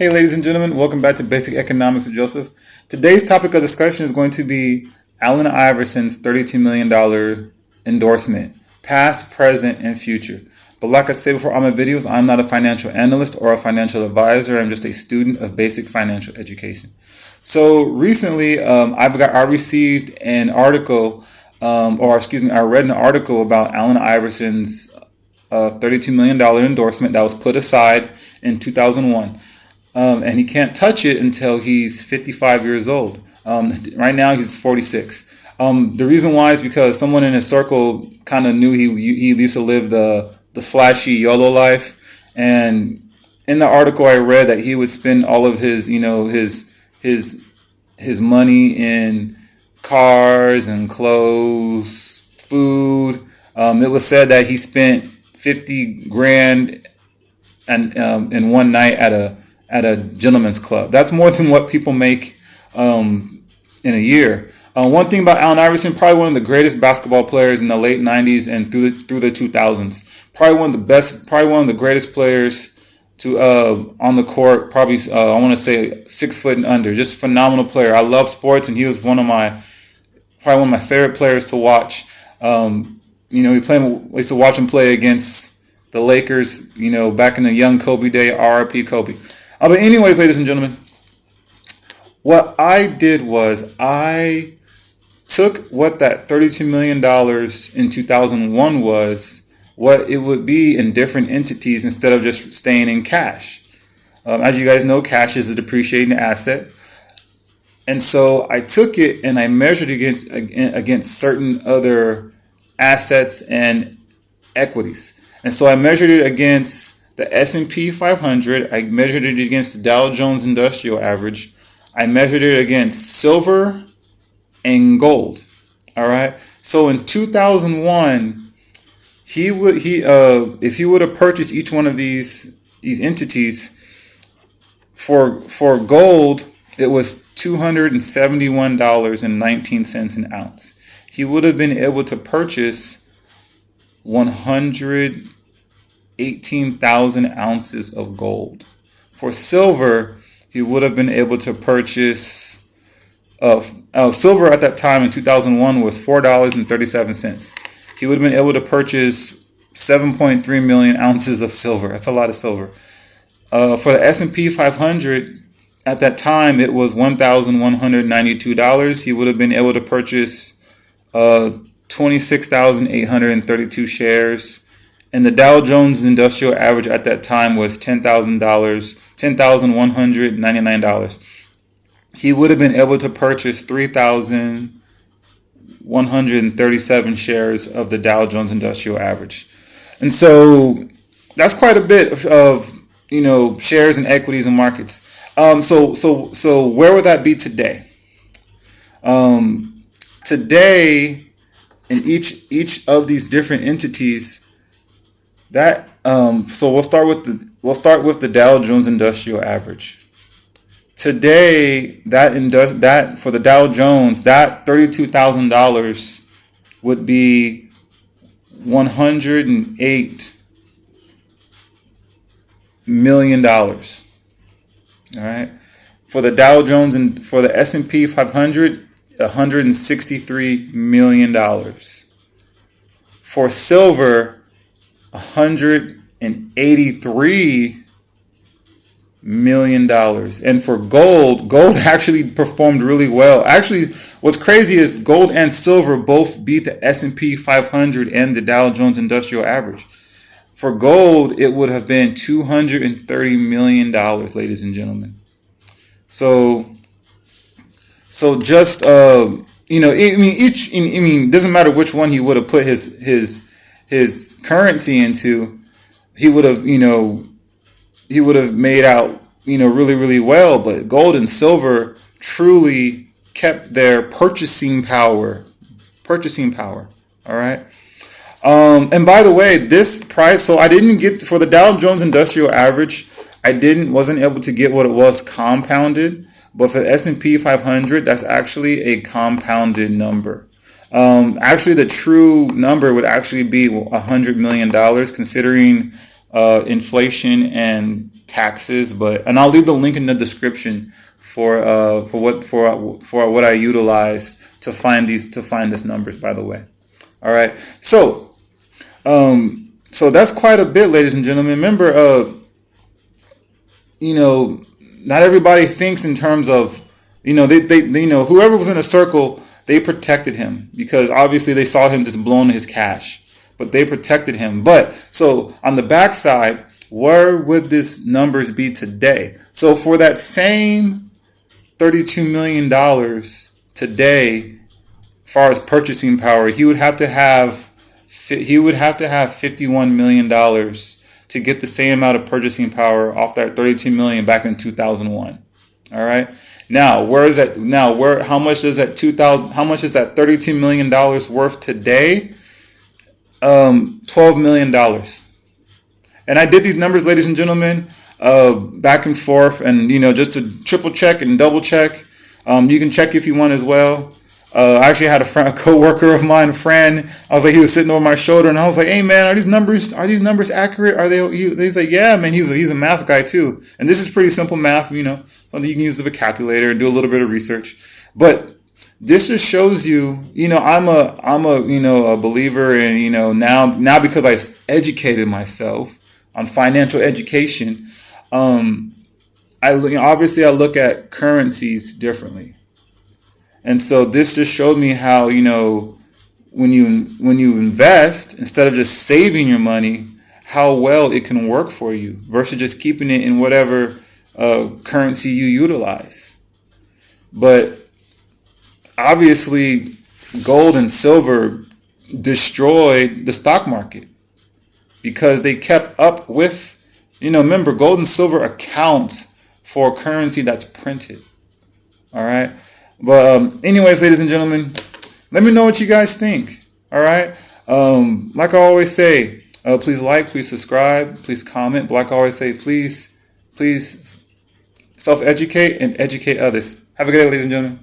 Hey, ladies and gentlemen, welcome back to Basic Economics with Joseph. Today's topic of discussion is going to be Allen Iverson's $32 million endorsement, past, present, and future. But like I said before on my videos, I'm not a financial analyst or a financial advisor. I'm just a student of basic financial education. So recently, I received an article, I read an article about Allen Iverson's $32 million endorsement that was put aside in 2001. And he can't touch it until he's 55 years old. Right now he's 46. The reason why is because someone in his circle kind of knew he used to live the flashy YOLO life, and in the article I read that he would spend all of his his money in cars and clothes, food. It was said that he spent 50 grand in one night at a gentleman's club. That's more than what people make in a year. One thing about Allen Iverson, probably one of the greatest basketball players in the late 90s and through the 2000s. Probably one of the greatest players to on the court. Probably I want to say 6 foot and under. Just phenomenal player. I love sports, and he was probably one of my favorite players to watch. I used to watch him play against the Lakers. Back in the young Kobe day. R.I.P. Kobe. But anyways, ladies and gentlemen, what I did was I took what that $32 million in 2001 was, what it would be in different entities instead of just staying in cash. As you guys know, cash is a depreciating asset. And so I took it and I measured against certain other assets and equities. And so I measured it against the S&P 500, I measured it against the Dow Jones Industrial Average. I measured it against silver and gold. All right. So in 2001, if he would have purchased each one of these entities for gold, it was $271.19 an ounce. He would have been able to purchase 118,000 ounces of gold. For silver, he would have been able to purchase silver at that time in 2001 was $4.37. He would have been able to purchase 7.3 million ounces of silver. That's a lot of silver. For the S&P 500, at that time it was $1,192. He would have been able to purchase 26,832 shares. And the Dow Jones Industrial Average at that time was $10,199. He would have been able to purchase 3,137 shares of the Dow Jones Industrial Average. And so that's quite a bit of shares and equities and markets. So where would that be today? Today, in each of these different entities, so we'll start with the Dow Jones Industrial Average. Today, that for the Dow Jones, that $32,000 would be $108 million. All right. For the Dow Jones and for the S&P 500, $163 million. For silver, $183 million. And for gold actually performed really well. Actually, what's crazy is gold and silver both beat the S&P 500 and the Dow Jones Industrial Average. For gold, it would have been $230 million, ladies and gentlemen. So just doesn't matter which one he would have put his currency into, he would have made out really, really well. But gold and silver truly kept their purchasing power. All right. And by the way, this price, so I didn't get for the Dow Jones Industrial Average, wasn't able to get what it was compounded. But for the S&P 500, that's actually a compounded number. Actually, the true number would actually be $100 million, considering inflation and taxes. And I'll leave the link in the description for what I utilize to find these numbers. By the way, all right. So that's quite a bit, ladies and gentlemen. Remember, not everybody thinks in terms of, they whoever was in a circle, they protected him because obviously they saw him just blowing his cash, but they protected him. But so on the backside, where would these numbers be today? So for that same $32 million today, as far as purchasing power, he would have to have $51 million to get the same amount of purchasing power off that $32 million back in 2001. All right. Now, where is that? Now, how much is that $32 million worth today? $12 million. And I did these numbers, ladies and gentlemen, back and forth, and just to triple check and double check. You can check if you want as well. I actually had a co-worker of mine, a friend. I was like, he was sitting over my shoulder, and I was like, "Hey, man, are these numbers accurate? Are they?" He's like, "Yeah, man." He's a math guy too, and this is pretty simple math. Something you can use with a calculator and do a little bit of research. But this just shows you, I'm a believer in, now because I educated myself on financial education. Obviously I look at currencies differently. And so this just showed me how, when you invest, instead of just saving your money, how well it can work for you versus just keeping it in whatever currency you utilize. But obviously, gold and silver destroyed the stock market because they kept up with, remember, gold and silver accounts for currency that's printed. All right. But anyways, ladies and gentlemen, let me know what you guys think. All right. Like I always say, please like, please subscribe, please comment. But like I always say, please self-educate and educate others. Have a good day, ladies and gentlemen.